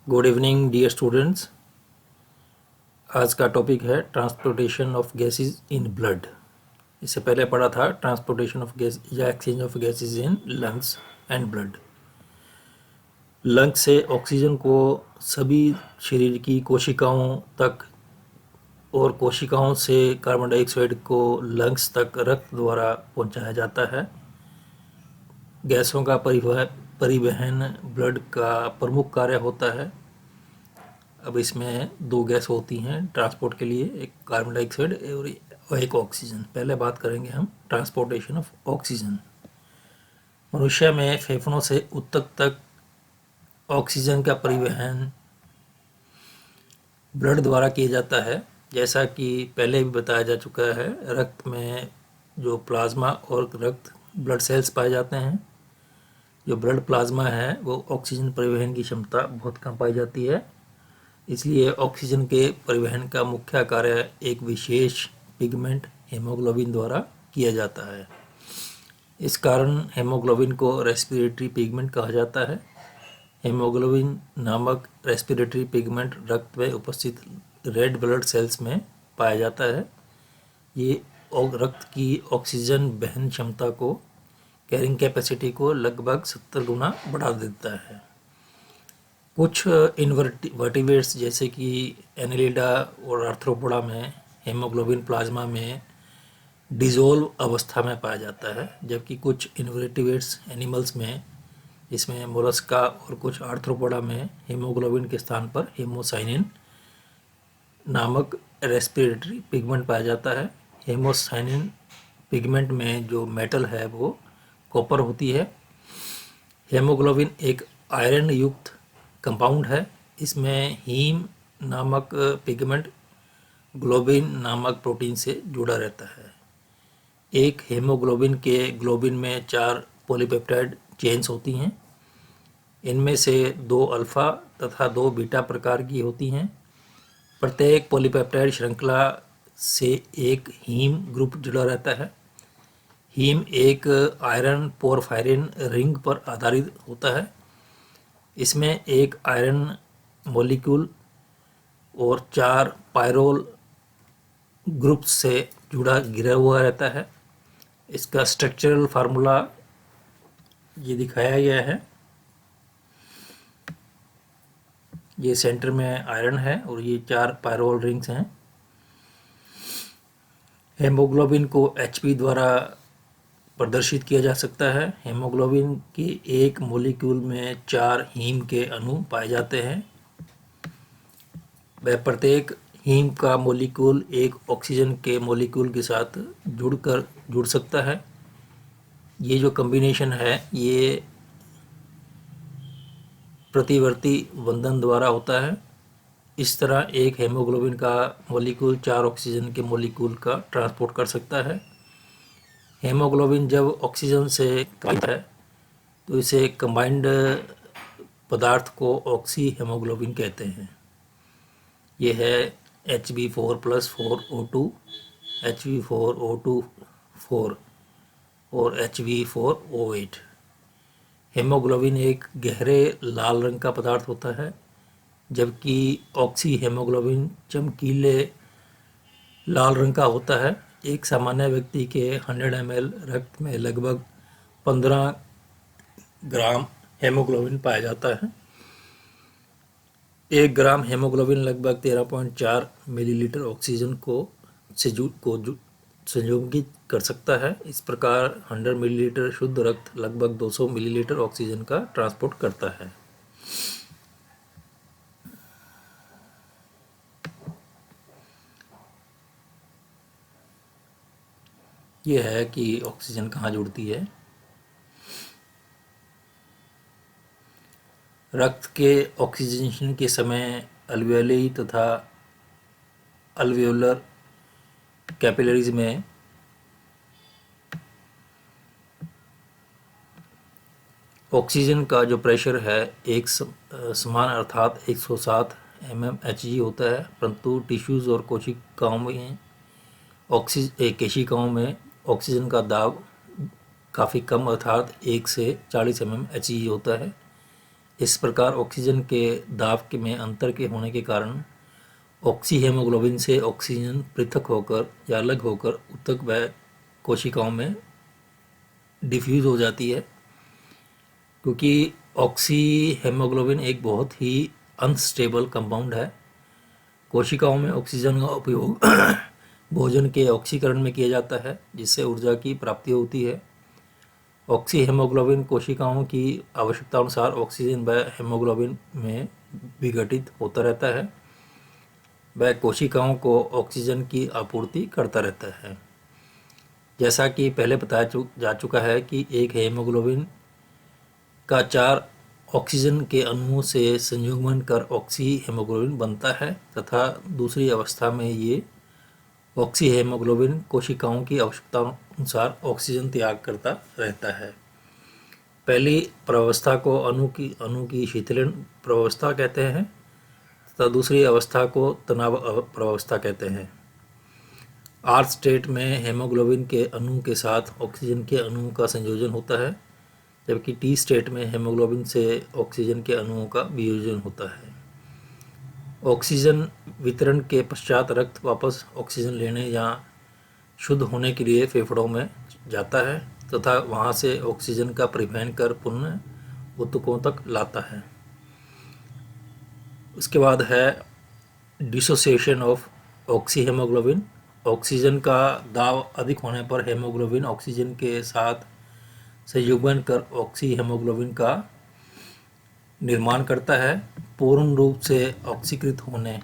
Good evening dear students. आज का topic है transportation of gases in blood. इससे पहले पढ़ा था ट्रांसपोर्टेशन ऑफ गैस या exchange of gases in lungs and blood. Lungs से ऑक्सीजन को सभी शरीर की कोशिकाओं तक और कोशिकाओं से कार्बन डाइऑक्साइड को लंग्स तक रक्त द्वारा पहुंचाया जाता है। गैसों का परिवहन ब्लड का प्रमुख कार्य होता है। अब इसमें दो गैस होती हैं ट्रांसपोर्ट के लिए, एक कार्बन डाइऑक्साइड और एक ऑक्सीजन। पहले बात करेंगे हम ट्रांसपोर्टेशन ऑफ ऑक्सीजन। मनुष्य में फेफड़ों से ऊतक तक ऑक्सीजन का परिवहन ब्लड द्वारा किया जाता है। जैसा कि पहले भी बताया जा चुका है, रक्त में जो प्लाज्मा और रक्त ब्लड सेल्स पाए जाते हैं। जो ब्लड प्लाज्मा है वो ऑक्सीजन परिवहन की क्षमता बहुत कम पाई जाती है, इसलिए ऑक्सीजन के परिवहन का मुख्य कार्य एक विशेष पिगमेंट हेमोग्लोबिन द्वारा किया जाता है। इस कारण हेमोग्लोबिन को रेस्पिरेटरी पिगमेंट कहा जाता है। हेमोग्लोबिन नामक रेस्पिरेटरी पिगमेंट रक्त में उपस्थित रेड ब्लड सेल्स में पाया जाता है। ये रक्त की ऑक्सीजन वहन क्षमता को, कैरिंग कैपेसिटी को लगभग 70 गुना बढ़ा देता है। कुछ इनवर्टिब्रेट्स जैसे कि एनेलिडा और आर्थ्रोपोडा में हेमोग्लोबिन प्लाज्मा में डिसॉल्व अवस्था में पाया जाता है, जबकि कुछ इनवर्टिब्रेट्स एनिमल्स में, जिसमें मोलस्का और कुछ आर्थ्रोपोडा में, हेमोग्लोबिन के स्थान पर हेमोसाइनिन नामक रेस्पिरेटरी पिगमेंट पाया जाता है। हेमोसाइनिन पिगमेंट में जो मेटल है वो कॉपर होती है। हेमोग्लोबिन एक आयरन युक्त कंपाउंड है। इसमें हीम नामक पिगमेंट ग्लोबिन नामक प्रोटीन से जुड़ा रहता है। एक हेमोग्लोबिन के ग्लोबिन में 4 पॉलीपेप्टाइड चेन्स होती हैं। इनमें से 2 अल्फा तथा 2 बीटा प्रकार की होती हैं। प्रत्येक पॉलीपेप्टाइड श्रृंखला से एक हीम ग्रुप जुड़ा रहता है। हीम एक आयरन पोरफायरिन रिंग पर आधारित होता है। इसमें एक आयरन मॉलिक्यूल और 4 पायरोल ग्रुप्स से घिरा हुआ रहता है। इसका स्ट्रक्चरल फार्मूला ये दिखाया गया है। ये सेंटर में आयरन है और ये 4 पायरोल रिंग्स हैं। हेमोग्लोबिन को Hb द्वारा प्रदर्शित किया जा सकता है। हेमोग्लोबिन के एक मॉलिक्यूल में 4 हीम के अणु पाए जाते हैं। वह प्रत्येक हीम का मॉलिक्यूल एक ऑक्सीजन के मॉलिक्यूल के साथ जुड़ सकता है। ये जो कॉम्बिनेशन है ये प्रतिवर्ती बंधन द्वारा होता है। इस तरह एक हेमोग्लोबिन का मॉलिक्यूल 4 ऑक्सीजन के मॉलिक्यूल का ट्रांसपोर्ट कर सकता है। हेमोग्लोबिन जब ऑक्सीजन से कम है तो इसे कंबाइंड पदार्थ को ऑक्सी हेमोग्लोबिन कहते हैं। ये है Hb4+4O2, Hb4O2 और Hb4O8। हेमोग्लोबिन एक गहरे लाल रंग का पदार्थ होता है, जबकि ऑक्सी हेमोग्लोबिन चमकीले लाल रंग का होता है। एक सामान्य व्यक्ति के 100 ml रक्त में लगभग 15 ग्राम हेमोग्लोबिन पाया जाता है। 1 ग्राम हेमोग्लोबिन लगभग 13.4 मिलीलीटर ऑक्सीजन को संयोगित कर सकता है। इस प्रकार 100 मिलीलीटर शुद्ध रक्त लगभग 200 मिलीलीटर ऑक्सीजन का ट्रांसपोर्ट करता है। यह है कि ऑक्सीजन कहाँ जुड़ती है। रक्त के ऑक्सीजनेशन के समय अल्वेओली तथा अल्वेओलर कैपिलरीज में ऑक्सीजन का जो प्रेशर है एक समान अर्थात 107 mmHg होता है, परंतु टिश्यूज़ और कोशिकाओं में ऑक्सीजन का दाब काफ़ी कम अर्थात 1 से 40 mmHg होता है। इस प्रकार ऑक्सीजन के दाब के में अंतर के होने के कारण ऑक्सीहेमोग्लोबिन से ऑक्सीजन पृथक होकर या अलग होकर ऊतक व कोशिकाओं में डिफ्यूज हो जाती है। क्योंकि ऑक्सीहेमोग्लोबिन एक बहुत ही अनस्टेबल कंपाउंड है। कोशिकाओं में ऑक्सीजन का उपयोग भोजन के ऑक्सीकरण में किया जाता है, जिससे ऊर्जा की प्राप्ति होती है। ऑक्सीहेमोग्लोबिन कोशिकाओं की आवश्यकता अनुसार ऑक्सीजन व हेमोग्लोबिन में विघटित होता रहता है। वह कोशिकाओं को ऑक्सीजन की आपूर्ति करता रहता है। जैसा कि पहले बताया जा चुका है कि एक हेमोग्लोबिन का 4 ऑक्सीजन के अणुओं से संयुग्मन कर ऑक्सीहेमोग्लोबिन बनता है तथा दूसरी अवस्था में ये ऑक्सीहेमोग्लोबिन कोशिकाओं की आवश्यकता अनुसार ऑक्सीजन त्याग करता रहता है। पहली प्रावस्था को अणु की शीतलन प्रावस्था कहते हैं तथा दूसरी अवस्था को तनाव प्रावस्था कहते हैं। आर स्टेट में हेमोग्लोबिन के अणु के साथ ऑक्सीजन के अणुओं का संयोजन होता है, जबकि टी स्टेट में हेमोग्लोबिन से ऑक्सीजन के अणुओं का वियोजन होता है। ऑक्सीजन वितरण के पश्चात रक्त वापस ऑक्सीजन लेने या शुद्ध होने के लिए फेफड़ों में जाता है तथा वहाँ से ऑक्सीजन का परिवहन कर पुनः ऊतकों तक लाता है। उसके बाद है डिसोसिएशन ऑफ ऑक्सीहेमोग्लोबिन। ऑक्सीजन का दाब अधिक होने पर हेमोग्लोबिन ऑक्सीजन के साथ संयुग्मन कर ऑक्सीहेमोग्लोबिन का निर्माण करता है। पूर्ण रूप से ऑक्सीकृत होने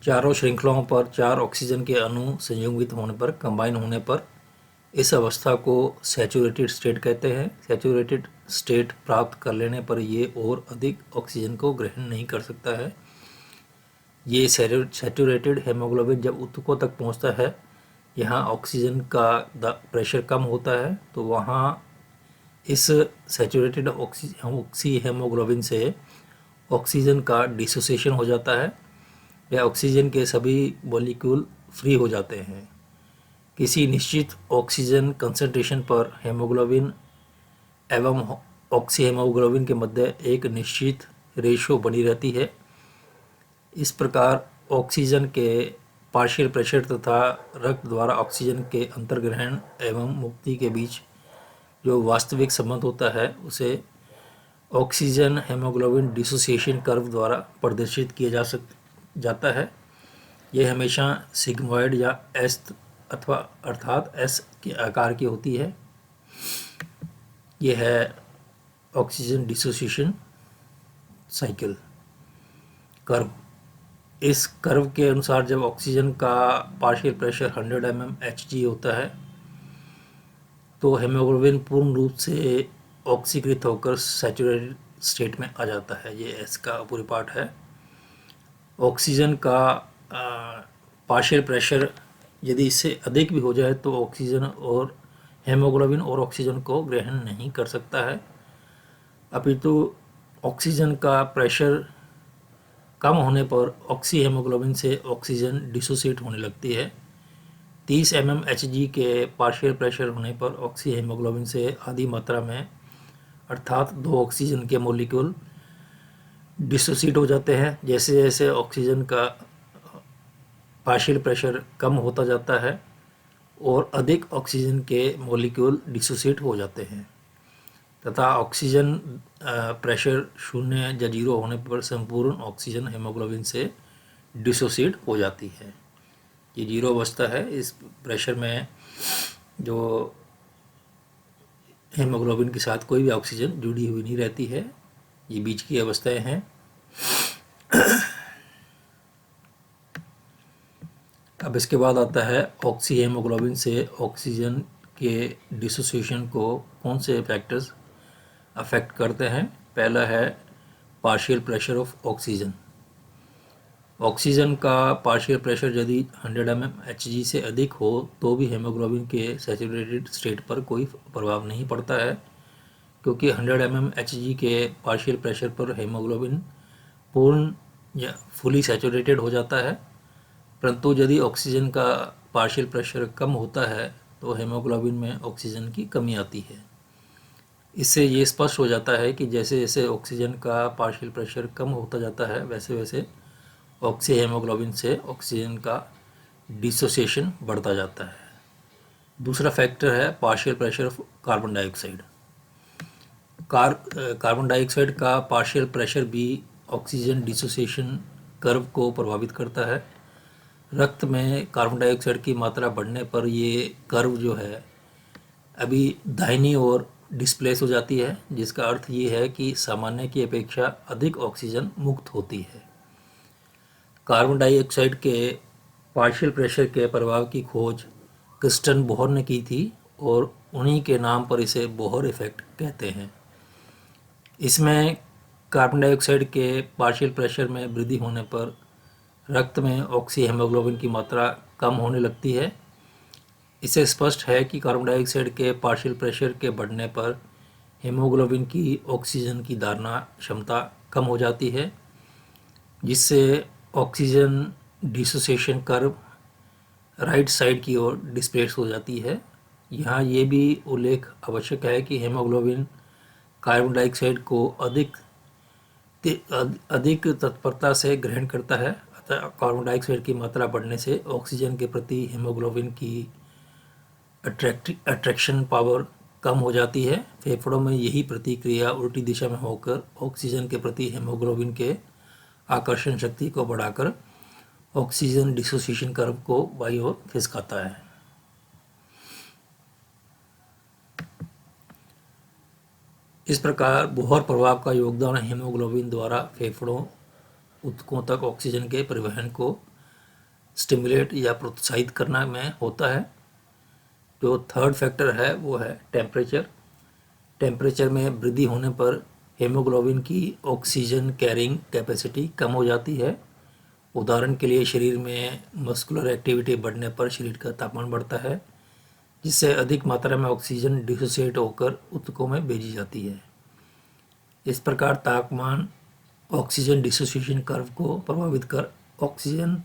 चारों श्रृंखलाओं पर 4 ऑक्सीजन के अणु संयुग्मित होने पर कंबाइन होने पर इस अवस्था को सैचुरेटेड स्टेट कहते हैं। सैचुरेटेड स्टेट प्राप्त कर लेने पर ये और अधिक ऑक्सीजन को ग्रहण नहीं कर सकता है। ये सैचुरेटेड हेमोग्लोबिन जब ऊतकों तक पहुंचता है, यहाँ ऑक्सीजन का प्रेशर कम होता है, तो वहाँ इस सैचुरेटेड ऑक्सीहेमोग्लोबिन से ऑक्सीजन का डिसोसिएशन हो जाता है या ऑक्सीजन के सभी मॉलिक्यूल फ्री हो जाते हैं। किसी निश्चित ऑक्सीजन कंसंट्रेशन पर हेमोग्लोबिन एवं ऑक्सीहेमोग्लोबिन के मध्य एक निश्चित रेशो बनी रहती है। इस प्रकार ऑक्सीजन के पार्शियल प्रेशर तथा रक्त द्वारा ऑक्सीजन के अंतर्ग्रहण एवं मुक्ति के बीच जो वास्तविक संबंध होता है उसे ऑक्सीजन हेमोग्लोबिन डिसोसिएशन कर्व द्वारा प्रदर्शित किया जाता है। यह हमेशा सिग्मॉइड या एस अथवा अर्थात एस के आकार की होती है। यह है ऑक्सीजन डिसोसिएशन साइकिल कर्व। इस कर्व के अनुसार जब ऑक्सीजन का पार्शियल प्रेशर 100 mmHg होता है तो हेमोग्लोबिन पूर्ण रूप से ऑक्सीकृत होकर सैचुरेटेड स्टेट में आ जाता है। ये एस का पूरी पार्ट है। ऑक्सीजन का पार्शियल प्रेशर यदि इससे अधिक भी हो जाए तो ऑक्सीजन और हेमोग्लोबिन और ऑक्सीजन को ग्रहण नहीं कर सकता है, अपितु ऑक्सीजन का प्रेशर कम होने पर ऑक्सीहेमोग्लोबिन से ऑक्सीजन डिसोसिएट होने लगती है। 30 mmHg के पार्शियल प्रेशर होने पर ऑक्सीहेमोग्लोबिन से आधी मात्रा में अर्थात 2 ऑक्सीजन के मॉलिक्यूल डिसोसिएट हो जाते हैं। जैसे जैसे ऑक्सीजन का पार्शियल प्रेशर कम होता जाता है और अधिक ऑक्सीजन के मॉलिक्यूल डिसोसिएट हो जाते हैं तथा ऑक्सीजन प्रेशर 0 या 0 होने पर संपूर्ण ऑक्सीजन हेमोग्लोबिन से डिसोसिएट हो जाती है। ये 0 अवस्था है। इस प्रेशर में जो हेमोग्लोबिन के साथ कोई भी ऑक्सीजन जुड़ी हुई नहीं रहती है। ये बीच की अवस्थाएं हैं। अब इसके बाद आता है ऑक्सीहेमोग्लोबिन से ऑक्सीजन के डिसोसिएशन को कौन से फैक्टर्स अफेक्ट करते हैं। पहला है partial pressure of oxygen. Oxygen का पार्शियल प्रेशर यदि 100 mmHg से अधिक हो तो भी हेमोग्लोबिन के सैचुरेटेड स्टेट पर कोई प्रभाव नहीं पड़ता है, क्योंकि 100 mmHg के पार्शियल प्रेशर पर हेमोग्लोबिन पूर्ण या फुली सैचुरेटेड हो जाता है। परंतु यदि ऑक्सीजन का पार्शियल प्रेशर कम होता है तो हेमोग्लोबिन में ऑक्सीजन की कमी आती है। इससे ये स्पष्ट हो जाता है कि जैसे जैसे ऑक्सीजन का पार्शियल प्रेशर कम होता जाता है वैसे वैसे ऑक्सी हेमोग्लोबिन से ऑक्सीजन का डिसोसिएशन बढ़ता जाता है। दूसरा फैक्टर है partial pressure of carbon dioxide. Carbon dioxide का पार्शियल प्रेशर भी ऑक्सीजन डिसोसिएशन कर्व को प्रभावित करता है। रक्त में कार्बन डाइऑक्साइड की मात्रा बढ़ने पर ये कर्व जो है अभी दाहिनी ओर डिस्प्लेस हो जाती है, जिसका अर्थ ये है कि सामान्य की अपेक्षा अधिक ऑक्सीजन मुक्त होती है। कार्बन डाइऑक्साइड के पार्शियल प्रेशर के प्रभाव की खोज क्रिस्टन बोहर ने की थी और उन्हीं के नाम पर इसे बोहर इफेक्ट कहते हैं। इसमें कार्बन डाइऑक्साइड के पार्शियल प्रेशर में वृद्धि होने पर रक्त में ऑक्सी हेमोग्लोबिन की मात्रा कम होने लगती है। इससे स्पष्ट है कि कार्बन डाइऑक्साइड के पार्शियल प्रेशर के बढ़ने पर हेमोग्लोबिन की ऑक्सीजन की धारण क्षमता कम हो जाती है, जिससे oxygen dissociation curve right side की ओर डिस्प्लेस हो जाती है। यहाँ ये भी उल्लेख आवश्यक है कि हेमोग्लोबिन कार्बन डाइऑक्साइड को अधिक तत्परता से ग्रहण करता है, अतः कार्बन डाइऑक्साइड की मात्रा बढ़ने से ऑक्सीजन के प्रति हेमोग्लोबिन की अट्रैक्शन पावर कम हो जाती है। फेफड़ों में यही प्रतिक्रिया उल्टी दिशा में होकर ऑक्सीजन के प्रति हेमोग्लोबिन के आकर्षण शक्ति को बढ़ाकर ऑक्सीजन डिसोसिएशन कर्व को बाईं ओर खिसकाता है। इस प्रकार बोहर प्रभाव का योगदान हेमोग्लोबिन द्वारा फेफड़ों ऊतकों तक ऑक्सीजन के परिवहन को स्टिमुलेट या प्रोत्साहित करना में होता है। जो थर्ड फैक्टर है वो है टेम्परेचर। टेम्परेचर में वृद्धि होने पर हेमोग्लोबिन की ऑक्सीजन कैरिंग कैपेसिटी कम हो जाती है। उदाहरण के लिए शरीर में मस्कुलर एक्टिविटी बढ़ने पर शरीर का तापमान बढ़ता है, जिससे अधिक मात्रा में ऑक्सीजन डिसोसिएट होकर ऊतकों में भेजी जाती है। इस प्रकार तापमान ऑक्सीजन डिसोसिएशन कर्व को प्रभावित कर ऑक्सीजन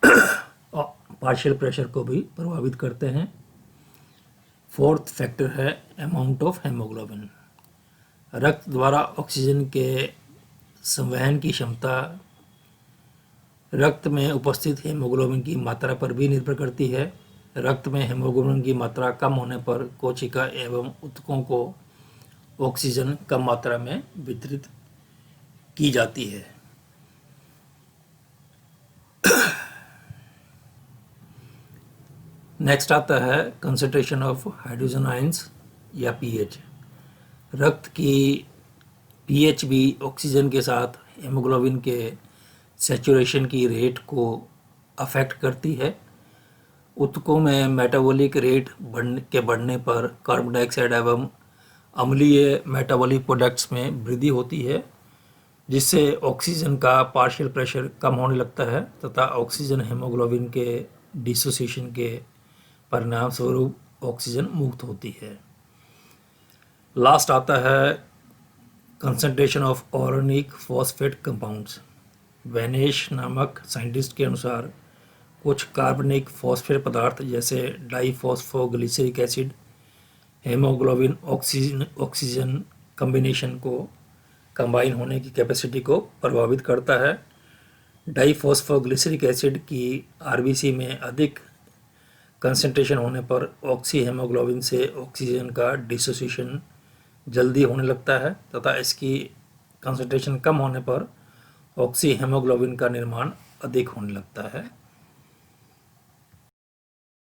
पार्शियल प्रेशर को भी प्रभावित करते हैं। फोर्थ फैक्टर है अमाउंट ऑफ हेमोग्लोबिन। रक्त द्वारा ऑक्सीजन के संवहन की क्षमता रक्त में उपस्थित हेमोग्लोबिन की मात्रा पर भी निर्भर करती है। रक्त में हेमोग्लोबिन की मात्रा कम होने पर कोशिका एवं ऊतकों को ऑक्सीजन कम मात्रा में वितरित की जाती है। नेक्स्ट आता है कंसंट्रेशन ऑफ हाइड्रोजन आयंस या पीएच। रक्त की पीएच भी ऑक्सीजन के साथ हेमोग्लोबिन के सैचुरेशन की रेट को अफेक्ट करती है। ऊतकों में मेटाबॉलिक रेट बढ़ने पर कार्बन डाइऑक्साइड एवं अम्लीय मेटाबॉलिक प्रोडक्ट्स में वृद्धि होती है, जिससे ऑक्सीजन का पार्शियल प्रेशर कम होने लगता है तथा ऑक्सीजन हेमोग्लोबिन के डिसोसिएशन के परिणाम स्वरूप ऑक्सीजन मुक्त होती है। लास्ट आता है concentration of organic phosphate compounds. वैनेश नामक साइंटिस्ट के अनुसार कुछ कार्बनिक फॉस्फेट पदार्थ जैसे diphosphoglyceric acid haemoglobin oxygen combination को कंबाइन होने की कैपेसिटी को प्रभावित करता है। डाईफॉस्फोग्लिसरिक एसिड की आरबीसी में अधिक कंसंट्रेशन होने पर ऑक्सी हेमोग्लोबिन से ऑक्सीजन का डिसोसिएशन जल्दी होने लगता है तथा इसकी कंसंट्रेशन कम होने पर ऑक्सी हेमोग्लोबिन का निर्माण अधिक होने लगता है।